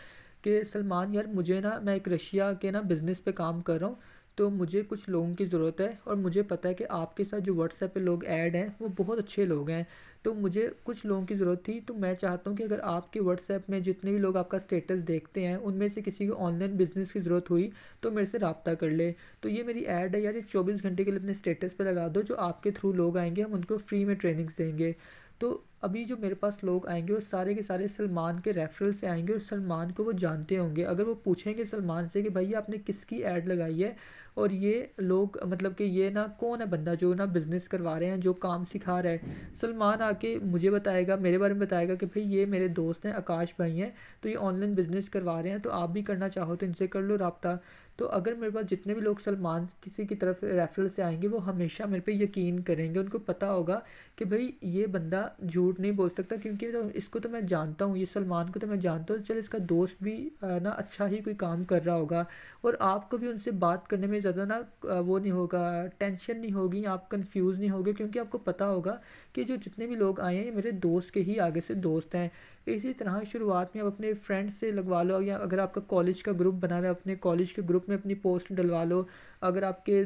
कि सलमान यार मुझे ना मैं एक रशिया के ना बिज़नेस पे काम कर रहा हूँ, तो मुझे कुछ लोगों की ज़रूरत है, और मुझे पता है कि आपके साथ जो व्हाट्सएप पे लोग ऐड हैं वो बहुत अच्छे लोग हैं। तो मुझे कुछ लोगों की ज़रूरत थी, तो मैं चाहता हूँ कि अगर आपके व्हाट्सएप में जितने भी लोग आपका स्टेटस देखते हैं उनमें से किसी को ऑनलाइन बिज़नेस की ज़रूरत हुई तो मेरे से रब्ता कर ले। तो ये मेरी ऐड है यार, ये 24 घंटे के लिए अपने स्टेटस पे लगा दो, जो आपके थ्रू लोग आएंगे हम उनको फ्री में ट्रेनिंग्स देंगे। तो अभी जो मेरे पास लोग आएंगे वो सारे के सारे सलमान के रेफरल से आएंगे, और सलमान को वो जानते होंगे। अगर वो पूछेंगे सलमान से कि भैया आपने किसकी ऐड लगाई है, और ये लोग मतलब कि ये ना कौन है बंदा जो ना बिज़नेस करवा रहे हैं, जो काम सिखा रहा है, सलमान आके मुझे बताएगा, मेरे बारे में बताएगा कि भाई ये मेरे दोस्त हैं, आकाश भाई हैं, तो ये ऑनलाइन बिज़नेस करवा रहे हैं, तो आप भी करना चाहो तो इनसे कर लो रब्ता। तो अगर मेरे पास जितने भी लोग सलमान किसी की तरफ रेफरल से आएंगे वो हमेशा मेरे पे यकीन करेंगे, उनको पता होगा कि भाई ये बंदा झूठ नहीं बोल सकता, क्योंकि तो इसको तो मैं जानता हूँ, ये सलमान को तो मैं जानता हूँ, चल इसका दोस्त भी ना अच्छा ही कोई काम कर रहा होगा। और आपको भी उनसे बात करने में ज़्यादा ना वो नहीं होगा, टेंशन नहीं होगी, आप कंफ्यूज नहीं होगे, क्योंकि आपको पता होगा कि जो जितने भी लोग आए हैं ये मेरे दोस्त के ही आगे से दोस्त हैं। इसी तरह शुरुआत में आप अपने फ्रेंड्स से लगवा लो, या अगर आपका कॉलेज का ग्रुप बना हुआ है अपने कॉलेज के ग्रुप में अपनी पोस्ट डलवा लो। अगर आपके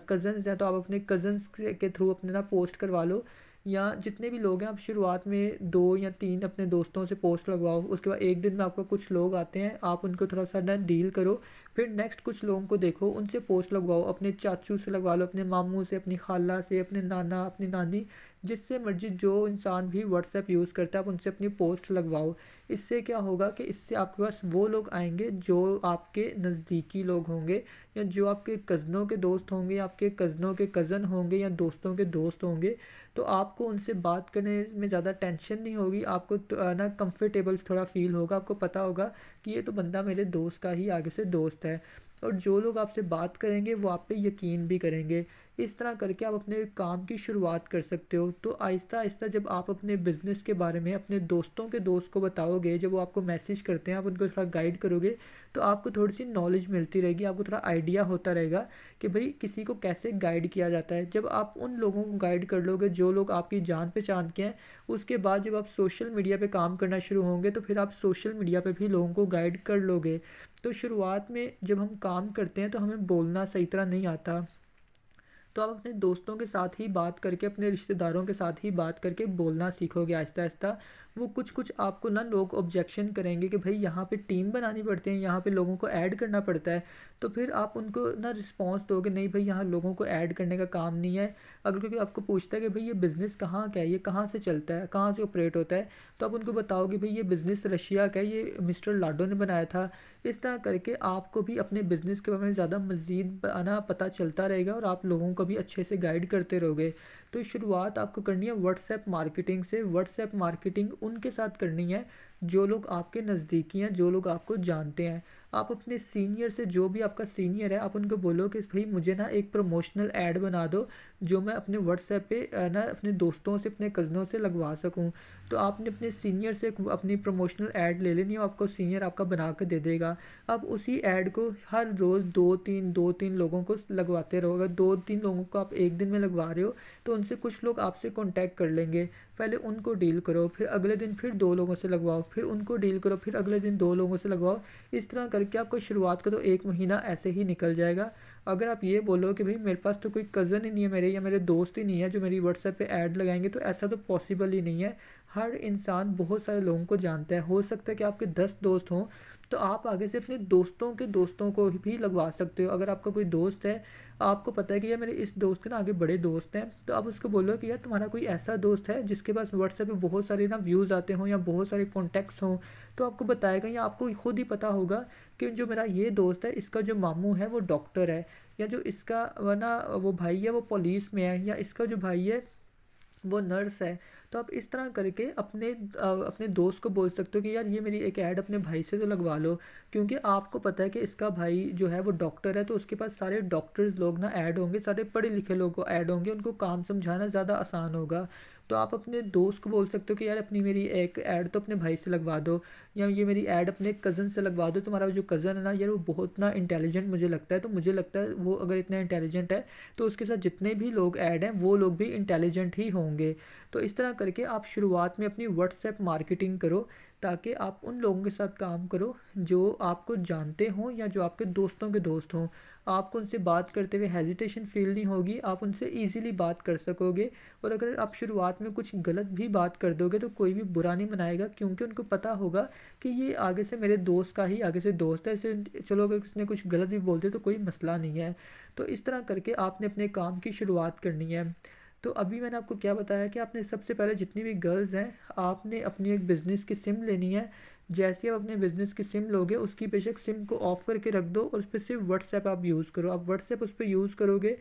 कज़न्स हैं तो आप अपने कज़न्स के थ्रू अपने ना पोस्ट करवा लो, या जितने भी लोग हैं आप शुरुआत में 2 या 3 अपने दोस्तों से पोस्ट लगवाओ, उसके बाद एक दिन में आपका कुछ लोग आते हैं, आप उनको थोड़ा सा ना डील करो। फिर नेक्स्ट कुछ लोगों को देखो, उनसे पोस्ट लगवाओ, अपने चाचू से लगवा लो, अपने मामू से, अपनी खाला से, अपने नाना, अपनी नानी, जिससे मर्जी जो इंसान भी व्हाट्सएप यूज़ करता है आप उनसे अपनी पोस्ट लगवाओ। इससे क्या होगा कि इससे आपके पास वो लोग आएंगे जो आपके नज़दीकी लोग होंगे, या जो आपके कज़नों के दोस्त होंगे, या आपके कज़नों के कज़न होंगे, या दोस्तों के दोस्त होंगे। तो आपको उनसे बात करने में ज़्यादा टेंशन नहीं होगी, आपको ना कंफर्टेबल थोड़ा फील होगा, आपको पता होगा कि ये तो बंदा मेरे दोस्त का ही आगे से दोस्त है। और जो लोग आपसे बात करेंगे वो आप पे यकीन भी करेंगे। इस तरह करके आप अपने काम की शुरुआत कर सकते हो। तो आहिस्ता आहिस्ता जब आप अपने बिज़नेस के बारे में अपने दोस्तों के दोस्त को बताओगे, जब वो आपको मैसेज करते हैं आप उनको थोड़ा गाइड करोगे, तो आपको थोड़ी सी नॉलेज मिलती रहेगी, आपको थोड़ा आइडिया होता रहेगा कि भाई किसी को कैसे गाइड किया जाता है। जब आप उन लोगों को गाइड कर लोगे जो लोग आपकी जान पहचान के हैं, उसके बाद जब आप सोशल मीडिया पे काम करना शुरू होंगे तो फिर आप सोशल मीडिया पे भी लोगों को गाइड कर लोगे। तो शुरुआत में जब हम काम करते हैं तो हमें बोलना सही तरह नहीं आता, तो आप अपने दोस्तों के साथ ही बात करके, अपने रिश्तेदारों के साथ ही बात करके बोलना सीखोगे आहिस्ता आहिस्ता। वो कुछ-कुछ आपको ना लोग ऑब्जेक्शन करेंगे कि भई यहाँ पे टीम बनानी पड़ती है, यहाँ पे लोगों को ऐड करना पड़ता है। तो फिर आप उनको ना रिस्पॉन्स दोगे, नहीं भई यहाँ लोगों को ऐड करने का काम नहीं है। अगर कोई आपको पूछता है कि भई ये बिज़नेस कहाँ का है, ये कहाँ से चलता है, कहाँ से ऑपरेट होता है, तो आप उनको बताओगे भई ये बिज़नेस रशिया का है, ये मिस्टर लाडो ने बनाया था। इस तरह करके आपको भी अपने बिज़नेस के बारे में ज़्यादा मज़ीद ना पता चलता रहेगा और आप लोगों को भी अच्छे से गाइड करते रहोगे। तो शुरुआत आपको करनी है व्हाट्सएप मार्केटिंग से। व्हाट्सएप मार्केटिंग उनके साथ करनी है जो लोग आपके नज़दीकी हैं, जो लोग आपको जानते हैं। आप अपने सीनियर से, जो भी आपका सीनियर है, आप उनको बोलो कि भई मुझे ना एक प्रमोशनल ऐड बना दो, जो मैं अपने व्हाट्सएप पे ना अपने दोस्तों से, अपने कज़नों से लगवा सकूँ। तो आपने अपने सीनियर से अपनी प्रमोशनल ऐड ले लेनी है, आपको सीनियर आपका बना के दे देगा। अब उसी ऐड को हर रोज़ 2-3 लोगों को लगवाते रहो। अगर 2-3 लोगों को आप एक दिन में लगवा रहे हो, तो उनसे कुछ लोग आपसे कॉन्टैक्ट कर लेंगे। पहले उनको डील करो, फिर अगले दिन फिर 2 लोगों से लगवाओ, फिर उनको डील करो, फिर अगले दिन 2 लोगों से लगवाओ। इस तरह करके आपको शुरुआत का तो 1 महीना ऐसे ही निकल जाएगा। अगर आप ये बोलो कि भई मेरे पास तो कोई कज़न ही नहीं है मेरे, या मेरे दोस्त ही नहीं है जो मेरी व्हाट्सएप पे ऐड लगाएँगे, तो ऐसा तो पॉसिबल ही नहीं है। हर इंसान बहुत सारे लोगों को जानता है। हो सकता है कि आपके 10 दोस्त हों, तो आप आगे से अपने दोस्तों के दोस्तों को भी लगवा सकते हो। अगर आपका कोई दोस्त है, आपको पता है कि यार मेरे इस दोस्त के ना आगे बड़े दोस्त हैं, तो आप उसको बोलो कि यार तुम्हारा कोई ऐसा दोस्त है जिसके पास व्हाट्सएप पे बहुत सारे ना व्यूज़ आते हों या बहुत सारे कॉन्टैक्ट्स हों, तो आपको बताएगा या आपको खुद ही पता होगा कि जो मेरा ये दोस्त है, इसका जो मामू है वो डॉक्टर है, या जो इसका वो भाई है वो पुलिस में है, या इसका जो भाई है वो नर्स है। तो आप इस तरह करके अपने दोस्त को बोल सकते हो कि यार ये मेरी एक ऐड अपने भाई से तो लगवा लो, क्योंकि आपको पता है कि इसका भाई जो है वो डॉक्टर है, तो उसके पास सारे डॉक्टर्स लोग ना ऐड होंगे, सारे पढ़े लिखे लोग ऐड होंगे, उनको काम समझाना ज़्यादा आसान होगा। तो आप अपने दोस्त को बोल सकते हो कि यार अपनी मेरी एक ऐड तो अपने भाई से लगवा दो, या ये मेरी ऐड अपने कज़न से लगवा दो। तुम्हारा जो कज़न है ना यार, वो बहुत ना इंटेलिजेंट मुझे लगता है, तो मुझे लगता है वो अगर इतना इंटेलिजेंट है, तो उसके साथ जितने भी लोग ऐड हैं वो लोग भी इंटेलिजेंट ही होंगे। तो इस तरह करके आप शुरुआत में अपनी व्हाट्सएप मार्केटिंग करो, ताकि आप उन लोगों के साथ काम करो जो आपको जानते हों या जो आपके दोस्तों के दोस्त हों। आपको उनसे बात करते हुए हेजिटेशन फ़ील नहीं होगी, आप उनसे ईज़िली बात कर सकोगे। और अगर आप शुरुआत में कुछ गलत भी बात कर दोगे, तो कोई भी बुरा नहीं मनाएगा, क्योंकि उनको पता होगा कि ये आगे से मेरे दोस्त का ही आगे से दोस्त है, इसे चलो अगर किसी ने कुछ गलत भी बोल दिया तो कोई मसला नहीं है। तो इस तरह करके आपने अपने काम की शुरुआत करनी है। तो अभी मैंने आपको क्या बताया कि आपने सबसे पहले जितनी भी गर्ल्स हैं, आपने अपनी एक बिज़नेस की सिम लेनी है। जैसे आप अपने बिज़नेस की सिम लोगे, उसकी बेशक सिम को ऑफ़ करके रख दो और उस पे सिर्फ़ व्हाट्सएप आप यूज़ करो। आप व्हाट्सएप उस पे यूज़ करोगे,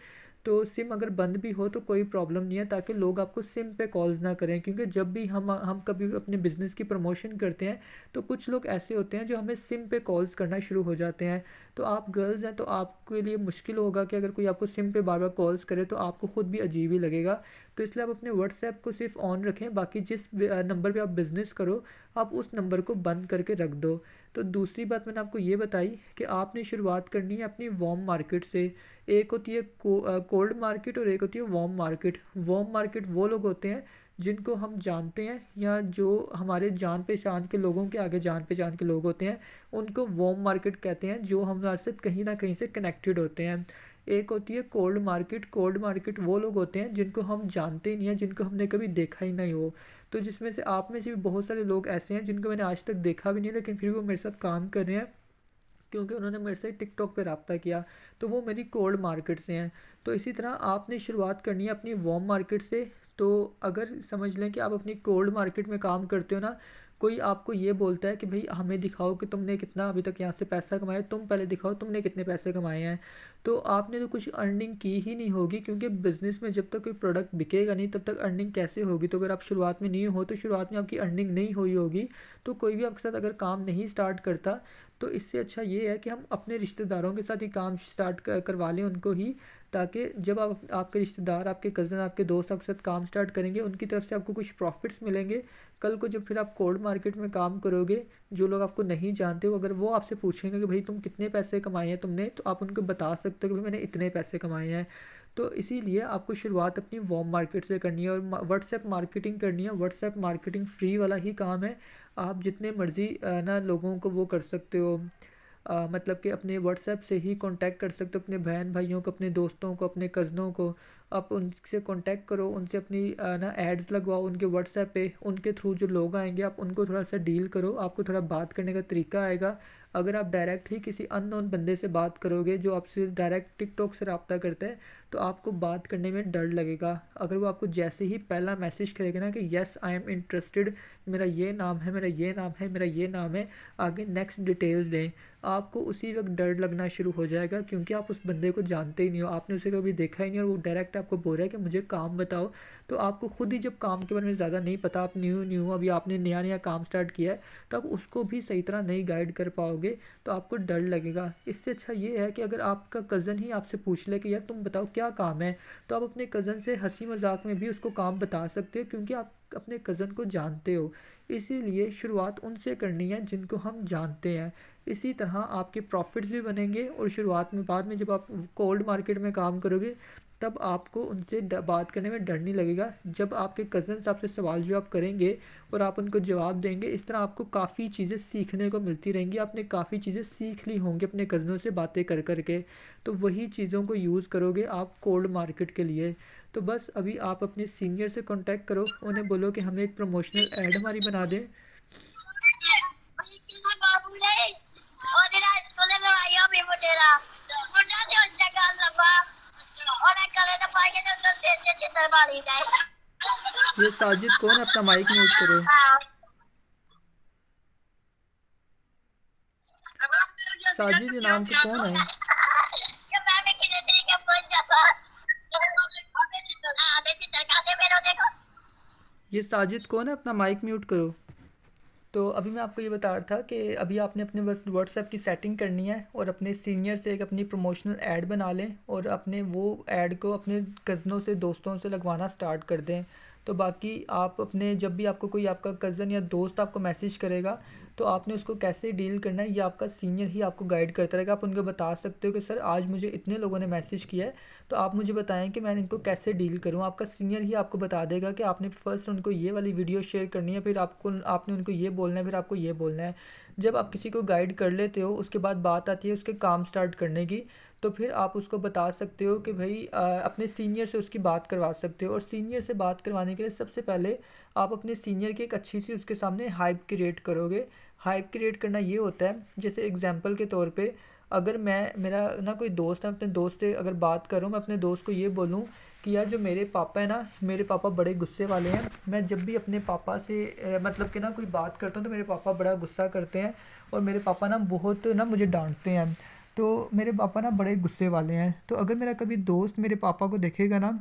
तो सिम अगर बंद भी हो तो कोई प्रॉब्लम नहीं है, ताकि लोग आपको सिम पे कॉल्स ना करें। क्योंकि जब भी हम कभी अपने बिज़नेस की प्रमोशन करते हैं, तो कुछ लोग ऐसे होते हैं जो हमें सिम पे कॉल्स करना शुरू हो जाते हैं। तो आप गर्ल्स हैं, तो आपके लिए मुश्किल होगा कि अगर कोई आपको सिम पे बार-बार कॉल्स करे, तो आपको खुद भी अजीब ही लगेगा। तो इसलिए आप अपने व्हाट्सएप को सिर्फ़ ऑन रखें, बाकी जिस नंबर पे आप बिज़नेस करो, आप उस नंबर को बंद करके रख दो। तो दूसरी बात मैंने आपको ये बताई कि आपने शुरुआत करनी है अपनी वार्म मार्केट से। एक होती है कोल्ड मार्केट और एक होती है वार्म मार्केट। वार्म मार्केट वो लोग होते हैं जिनको हम जानते हैं, या जो हमारे जान-पहचान के लोगों के आगे जान-पहचान के लोग होते हैं, उनको वार्म मार्केट कहते हैं, जो हमारे साथ कहीं न कहीं से कनेक्टेड होते हैं। एक होती है कोल्ड मार्केट। कोल्ड मार्केट वो लोग होते हैं जिनको हम जानते ही नहीं हैं, जिनको हमने कभी देखा ही नहीं हो। तो जिसमें से आप में से भी बहुत सारे लोग ऐसे हैं जिनको मैंने आज तक देखा भी नहीं है, लेकिन फिर भी वो मेरे साथ काम कर रहे हैं, क्योंकि उन्होंने मेरे से टिकटॉक पे राब्ता किया। तो वो मेरी कोल्ड मार्केट से हैं। तो इसी तरह आपने शुरुआत करनी है अपनी वार्म मार्केट से। तो अगर समझ लें कि आप अपनी कोल्ड मार्केट में काम करते हो ना, कोई आपको ये बोलता है कि भाई हमें दिखाओ कि तुमने कितना अभी तक यहाँ से पैसा कमाया, तुम पहले दिखाओ तुमने कितने पैसे कमाए हैं। तो आपने तो कुछ अर्निंग की ही नहीं होगी, क्योंकि बिज़नेस में जब तक कोई प्रोडक्ट बिकेगा नहीं, तब तक अर्निंग कैसे होगी। तो अगर आप शुरुआत में नहीं हो, तो शुरुआत में आपकी अर्निंग नहीं हुई होगी, तो कोई भी आपके साथ अगर काम नहीं स्टार्ट करता, तो इससे अच्छा ये है कि हम अपने रिश्तेदारों के साथ ही काम स्टार्ट करवा लें उनको ही, ताकि जब आपके रिश्तेदार, आपके कज़न, आपके दोस्त आपके साथ काम स्टार्ट करेंगे, उनकी तरफ से आपको कुछ प्रॉफिट्स मिलेंगे। कल को जब फिर आप कोल्ड मार्केट में काम करोगे, जो लोग आपको नहीं जानते हो, अगर वो आपसे पूछेंगे कि भाई तुम कितने पैसे कमाए हैं तुमने, तो आप उनको बता सकते हो कि भाई मैंने इतने पैसे कमाए हैं। तो इसीलिए आपको शुरुआत अपनी वार्म मार्केट से करनी है, और व्हाट्सएप मार्केटिंग करनी है। व्हाट्सएप मार्केटिंग फ्री वाला ही काम है। आप जितने मर्ज़ी ना लोगों को वो कर सकते हो, मतलब कि अपने व्हाट्सएप से ही कांटेक्ट कर सकते हो, अपने बहन भाइयों को, अपने दोस्तों को, अपने कज़नों को। आप उनसे कॉन्टैक्ट करो, उनसे अपनी ना एड्स लगवाओ उनके व्हाट्सएप पे, उनके थ्रू जो लोग आएंगे आप उनको थोड़ा सा डील करो, आपको थोड़ा बात करने का तरीका आएगा। अगर आप डायरेक्ट ही किसी अननोन बंदे से बात करोगे जो आपसे डायरेक्ट टिकटॉक से रब्ता करता है, तो आपको बात करने में डर लगेगा। अगर वो आपको जैसे ही पहला मैसेज करेगा ना कि येस आई एम इंटरेस्टेड, मेरा ये नाम है, मेरा ये नाम है, मेरा ये नाम है, आगे नेक्स्ट डिटेल्स दें, आपको उसी वक्त डर लगना शुरू हो जाएगा, क्योंकि आप उस बंदे को जानते ही नहीं हो, आपने उसे कभी देखा ही नहीं और वो डायरेक्ट आपको बोल रहा है कि मुझे काम बताओ। तो आपको खुद ही जब काम के बारे में ज़्यादा नहीं पता, आप न्यू न्यू अभी आपने नया नया काम स्टार्ट किया है, तो आप उसको भी सही तरह नहीं गाइड कर पाओगे, तो आपको डर लगेगा। इससे अच्छा ये है कि अगर आपका कज़न ही आपसे पूछ ले कि यार तुम बताओ क्या काम है, तो आप अपने कज़न से हंसी मजाक में भी उसको काम बता सकते हो, क्योंकि आप अपने कज़न को जानते हो। इसीलिए शुरुआत उनसे करनी है जिनको हम जानते हैं। इसी तरह आपके प्रॉफिट्स भी बनेंगे, और शुरुआत में, बाद में जब आप कोल्ड मार्केट में काम करोगे, तब आपको उनसे बात करने में डर नहीं लगेगा। जब आपके कज़न्स आपसे सवाल जवाब करेंगे और आप उनको जवाब देंगे, इस तरह आपको काफ़ी चीज़ें सीखने को मिलती रहेंगी। आपने काफ़ी चीज़ें सीख ली होंगी अपने कज़नों से बातें कर कर के, तो वही चीज़ों को यूज़ करोगे आप कोल्ड मार्केट के लिए। तो बस अभी आप अपने सीनियर से कांटेक्ट करो, उन्हें बोलो कि हमें एक प्रमोशनल ऐड हमारी बना दें। ये साजिद कौन है, अपना माइक म्यूट करो। साजिद ये नाम का कौन है? ये साजिद कौन है, अपना माइक म्यूट करो। तो अभी मैं आपको ये बता रहा था कि अभी आपने अपने बस व्हाट्सएप की सेटिंग करनी है और अपने सीनियर से एक अपनी प्रमोशनल ऐड बना लें, और अपने वो ऐड को अपने कज़नों से, दोस्तों से लगवाना स्टार्ट कर दें। तो बाकी आप अपने, जब भी आपको कोई आपका कज़न या दोस्त आपको मैसेज करेगा, तो आपने उसको कैसे डील करना है ये आपका सीनियर ही आपको गाइड करता रहेगा। आप उनको बता सकते हो कि सर आज मुझे इतने लोगों ने मैसेज किया है, तो आप मुझे बताएं कि मैं इनको कैसे डील करूं। आपका सीनियर ही आपको बता देगा कि आपने फ़र्स्ट उनको ये वाली वीडियो शेयर करनी है, फिर आपने उनको ये बोलना है, फिर आपको ये बोलना है। जब आप किसी को गाइड कर लेते हो, उसके बाद बात आती है उसके काम स्टार्ट करने की, तो फिर आप उसको बता सकते हो कि भाई अपने सीनियर से उसकी बात करवा सकते हो। और सीनियर से बात करवाने के लिए सबसे पहले आप अपने सीनियर की एक अच्छी सी उसके सामने हाइप क्रिएट करोगे। हाइप क्रिएट करना ये होता है, जैसे एग्जांपल के तौर पे, अगर मैं, मेरा ना कोई दोस्त है, अपने दोस्त से अगर बात करूँ, मैं अपने दोस्त को ये बोलूँ कि यार जो मेरे पापा है ना, मेरे पापा बड़े गुस्से वाले हैं। मैं जब भी अपने पापा से मतलब कि ना कोई बात करता हूँ, तो मेरे पापा बड़ा गुस्सा करते हैं, और मेरे पापा ना बहुत ना मुझे डांटते हैं। तो मेरे पापा ना बड़े गुस्से वाले हैं। तो अगर मेरा कभी दोस्त मेरे पापा को देखेगा ना,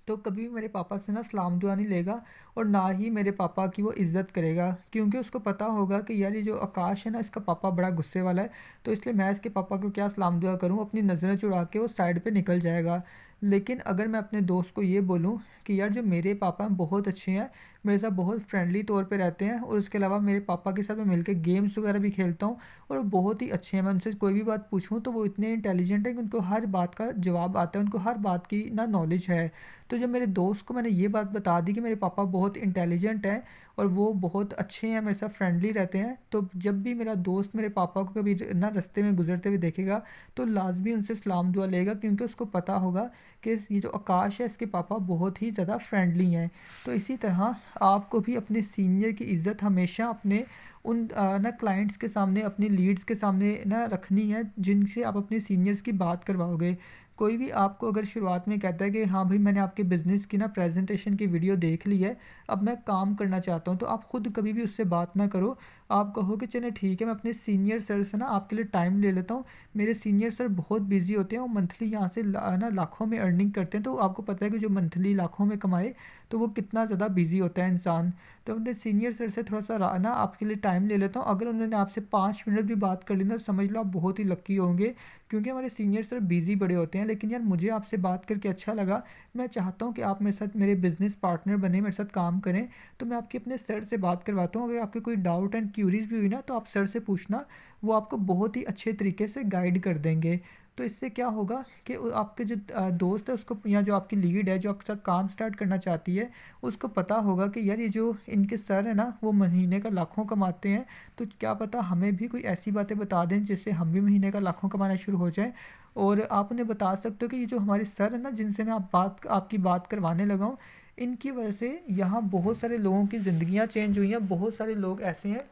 तो कभी भी मेरे पापा से ना सलाम दुआ नहीं लेगा, और ना ही मेरे पापा की वो इज़्ज़त करेगा, क्योंकि उसको पता होगा कि यार ये जो आकाश है ना, इसका पापा बड़ा गुस्से वाला है, तो इसलिए मैं इसके पापा को क्या सलाम दुआ करूँ, अपनी नज़रें चुरा के वो साइड पे निकल जाएगा। लेकिन अगर मैं अपने दोस्त को ये बोलूँ कि यार जो मेरे पापा हैं बहुत अच्छे हैं, मेरे साथ बहुत फ्रेंडली तौर पे रहते हैं, और उसके अलावा मेरे पापा के साथ मैं मिलकर गेम्स वगैरह भी खेलता हूँ, और वो बहुत ही अच्छे हैं, मैं उनसे कोई भी बात पूछूँ तो वो इतने इंटेलिजेंट है कि उनको हर बात का जवाब आता है, उनको हर बात की ना नॉलेज है। तो जब मेरे दोस्त को मैंने ये बात बता दी कि मेरे पापा बहुत इंटेलिजेंट हैं और वो बहुत अच्छे हैं, मेरे साथ फ्रेंडली रहते हैं, तो जब भी मेरा दोस्त मेरे पापा को कभी ना रास्ते में गुजरते हुए देखेगा, तो लाजमी उनसे सलाम दुआ लेगा, क्योंकि उसको पता होगा कि ये जो आकाश है इसके पापा बहुत ही ज़्यादा फ्रेंडली हैं। तो इसी तरह आपको भी अपने सीनियर की इज़्ज़त हमेशा अपने उन ना क्लाइंट्स के सामने, अपनी लीड्स के सामने ना रखनी है, जिनसे आप अपने सीनियर्स की बात करवाओगे। कोई भी आपको अगर शुरुआत में कहता है कि हाँ भाई मैंने आपके बिज़नेस की ना प्रेजेंटेशन की वीडियो देख ली है, अब मैं काम करना चाहता हूँ, तो आप खुद कभी भी उससे बात ना करो। आप कहो कि चलिए ठीक है, मैं अपने सीनियर सर से ना आपके लिए टाइम ले लेता हूँ। मेरे सीनियर सर बहुत बिजी होते हैं, वो मंथली यहाँ से ना लाखों में अर्निंग करते हैं, तो आपको पता है कि जो मंथली लाखों में कमाए, तो वो कितना ज़्यादा बिजी होता है इंसान। तो अपने सीनियर सर से थोड़ा सा ना आपके लिए टाइम ले लेता हूँ। अगर उन्होंने आपसे 5 मिनट भी बात कर ली ना, समझ लो आप बहुत ही लक्की होंगे, क्योंकि हमारे सीनियर सर बिज़ी बड़े होते हैं। लेकिन यार मुझे आपसे बात करके अच्छा लगा, मैं चाहता हूँ कि आप मेरे साथ मेरे बिज़नेस पार्टनर बने, मेरे साथ काम करें, तो मैं आपके अपने सर से बात करवाता हूँ। अगर आपके कोई डाउट एंड क्यूरीज भी हुई ना, तो आप सर से पूछना, वो आपको बहुत ही अच्छे तरीके से गाइड कर देंगे। तो इससे क्या होगा कि आपके जो दोस्त है उसको, या जो आपकी लीड है जो आपके साथ काम स्टार्ट करना चाहती है, उसको पता होगा कि यार ये जो इनके सर है ना वो महीने का लाखों कमाते हैं, तो क्या पता हमें भी कोई ऐसी बातें बता दें जिससे हम भी महीने का लाखों कमाना शुरू हो जाए। और आप उन्हें बता सकते हो कि ये जो हमारे सर है ना जिनसे मैं आपकी बात करवाने लगा हूँ, इनकी वजह से यहाँ बहुत सारे लोगों की ज़िंदगियाँ चेंज हुई हैं। बहुत सारे लोग ऐसे हैं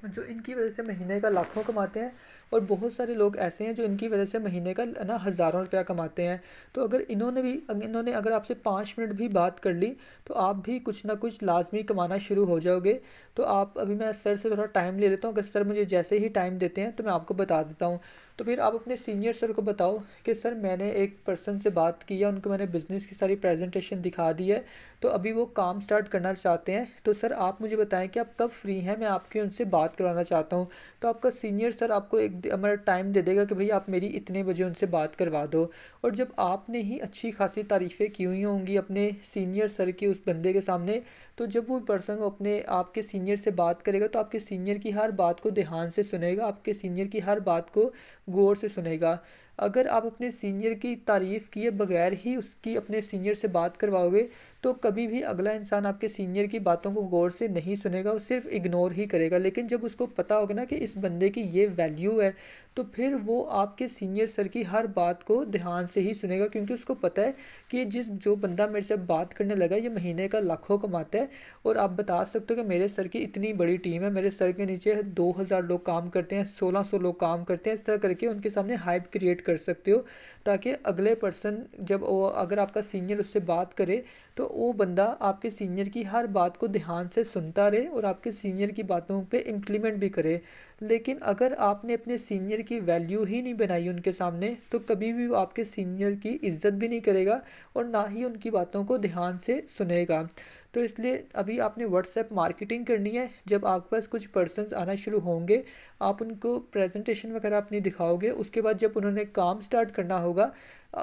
जो इनकी वजह से महीने का लाखों कमाते हैं, और बहुत सारे लोग ऐसे हैं जो इनकी वजह से महीने का ना हज़ारों रुपया कमाते हैं। तो अगर इन्होंने अगर आपसे 5 मिनट भी बात कर ली, तो आप भी कुछ ना कुछ लाजमी कमाना शुरू हो जाओगे। तो आप अभी, मैं सर से थोड़ा टाइम ले लेता हूँ, अगर सर मुझे जैसे ही टाइम देते हैं तो मैं आपको बता देता हूँ। तो फिर आप अपने सीनियर सर को बताओ कि सर मैंने एक पर्सन से बात की है, उनको मैंने बिज़नेस की सारी प्रेजेंटेशन दिखा दी है, तो अभी वो काम स्टार्ट करना चाहते हैं, तो सर आप मुझे बताएं कि आप कब फ्री हैं, मैं आपकी उनसे बात करवाना चाहता हूँ। तो आपका सीनियर सर आपको एक हमारा टाइम दे देगा कि भाई आप मेरी इतने बजे उनसे बात करवा दो। और जब आपने ही अच्छी खासी तारीफ़ें की हुई होंगी अपने सीनियर सर की उस बंदे के सामने, तो जब वो पर्सन वो अपने आपके सीनियर से बात करेगा तो आपके सीनियर की हर बात को ध्यान से सुनेगा, आपके सीनियर की हर बात को गौर से सुनेगा। अगर आप अपने सीनियर की तारीफ़ किए बगैर ही उसकी अपने सीनियर से बात करवाओगे, तो कभी भी अगला इंसान आपके सीनियर की बातों को गौर से नहीं सुनेगा, वो सिर्फ इग्नोर ही करेगा। लेकिन जब उसको पता होगा ना कि इस बंदे की ये वैल्यू है, तो फिर वो आपके सीनियर सर की हर बात को ध्यान से ही सुनेगा, क्योंकि उसको पता है कि जो बंदा मेरे से बात करने लगा ये महीने का लाखों कमाता है। और आप बता सकते हो कि मेरे सर की इतनी बड़ी टीम है, मेरे सर के नीचे 2000 लोग काम करते हैं, 1600 लोग काम करते हैं, इस तरह करके उनके सामने हाइप क्रिएट कर सकते हो, ताकि अगले पर्सन जब वो अगर आपका सीनियर उससे बात करे, तो वो बंदा आपके सीनियर की हर बात को ध्यान से सुनता रहे और आपके सीनियर की बातों पे इम्प्लीमेंट भी करे। लेकिन अगर आपने अपने सीनियर की वैल्यू ही नहीं बनाई उनके सामने, तो कभी भी वो आपके सीनियर की इज्जत भी नहीं करेगा और ना ही उनकी बातों को ध्यान से सुनेगा। तो इसलिए अभी आपने व्हाट्सएप मार्केटिंग करनी है। जब आपके पास कुछ पर्सन्स आना शुरू होंगे, आप उनको प्रेजेंटेशन वगैरह अपनी दिखाओगे, उसके बाद जब उन्होंने काम स्टार्ट करना होगा,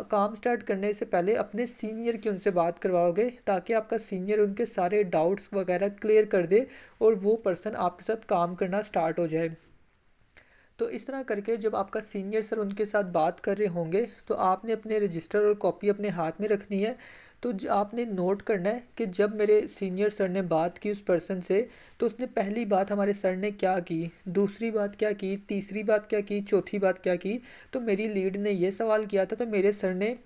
काम स्टार्ट करने से पहले अपने सीनियर की उनसे बात करवाओगे, ताकि आपका सीनियर उनके सारे डाउट्स वगैरह क्लियर कर दे और वो पर्सन आपके साथ काम करना स्टार्ट हो जाए। तो इस तरह करके जब आपका सीनियर सर उनके साथ बात कर रहे होंगे, तो आपने अपने रजिस्टर और कॉपी अपने हाथ में रखनी है। तो आपने नोट करना है कि जब मेरे सीनियर सर ने बात की उस पर्सन से, तो उसने पहली बात हमारे सर ने क्या की, दूसरी बात क्या की, तीसरी बात क्या की, चौथी बात क्या की। तो मेरी लीड ने ये सवाल किया था, तो मेरे सर ने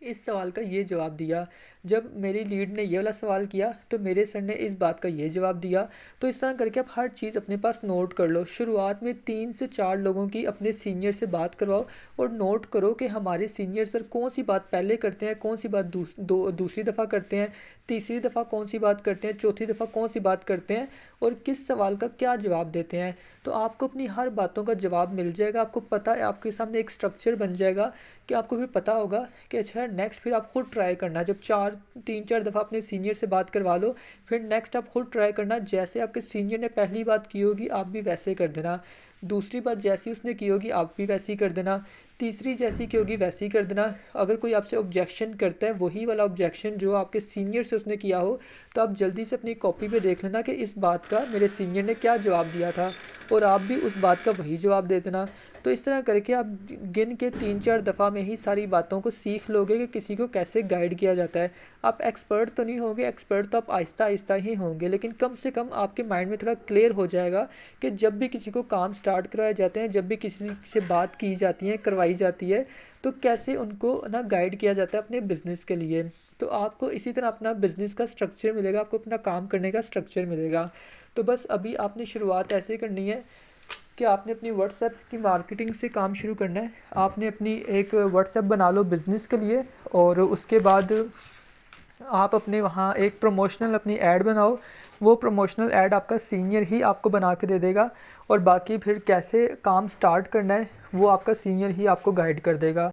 इस सवाल का ये जवाब दिया। जब मेरी लीड ने ये वाला सवाल किया, तो मेरे सर ने इस बात का ये जवाब दिया। तो इस तरह करके आप हर चीज़ अपने पास नोट कर लो। शुरुआत में 3 से 4 लोगों की अपने सीनियर से बात करवाओ और नोट करो कि हमारे सीनियर सर कौन सी बात पहले करते हैं, कौन सी बात दूसरी दफ़ा करते हैं, तीसरी दफ़ा कौन सी बात करते हैं, चौथी दफ़ा कौन सी बात करते हैं, और किस सवाल का क्या जवाब देते हैं। तो आपको अपनी हर बातों का जवाब मिल जाएगा। आपको पता है, आपके सामने एक स्ट्रक्चर बन जाएगा कि आपको भी पता होगा कि अच्छा नेक्स्ट फिर आप खुद ट्राई करना। जब 3-4 दफ़ा अपने सीनियर से बात करवा लो, फिर नेक्स्ट आप खुद ट्राई करना। जैसे आपके सीनियर ने पहली बात की होगी, आप भी वैसे कर देना। दूसरी बात जैसी उसने की होगी, आप भी वैसी कर देना। तीसरी जैसी की होगी वैसी कर देना। अगर कोई आपसे ऑब्जेक्शन करता है, वही वाला ऑब्जेक्शन जो आपके सीनियर से उसने किया हो, तो आप जल्दी से अपनी कॉपी पे देख लेना कि इस बात का मेरे सीनियर ने क्या जवाब दिया था, और आप भी उस बात का वही जवाब दे देना। तो इस तरह करके आप गिन के 3-4 दफ़ा में ही सारी बातों को सीख लोगे कि किसी को कैसे गाइड किया जाता है। आप एक्सपर्ट तो नहीं होगे, एक्सपर्ट तो आप आहिस्ता आहिस्ता ही होंगे, लेकिन कम से कम आपके माइंड में थोड़ा क्लियर हो जाएगा कि जब भी किसी को काम स्टार्ट करवाए जाते हैं, जब भी किसी से बात की जाती है, करवाई जाती है, तो कैसे उनको ना गाइड किया जाता है अपने बिज़नेस के लिए। तो आपको इसी तरह अपना बिज़नेस का स्ट्रक्चर मिलेगा, आपको अपना काम करने का स्ट्रक्चर मिलेगा। तो बस अभी आपने शुरुआत ऐसे करनी है कि आपने अपनी व्हाट्सएप की मार्केटिंग से काम शुरू करना है। आपने अपनी एक व्हाट्सएप बना लो बिज़नेस के लिए, और उसके बाद आप अपने वहाँ एक प्रमोशनल अपनी ऐड बनाओ। वो प्रमोशनल ऐड आपका सीनियर ही आपको बना के दे देगा, और बाकी फिर कैसे काम स्टार्ट करना है वो आपका सीनियर ही आपको गाइड कर देगा।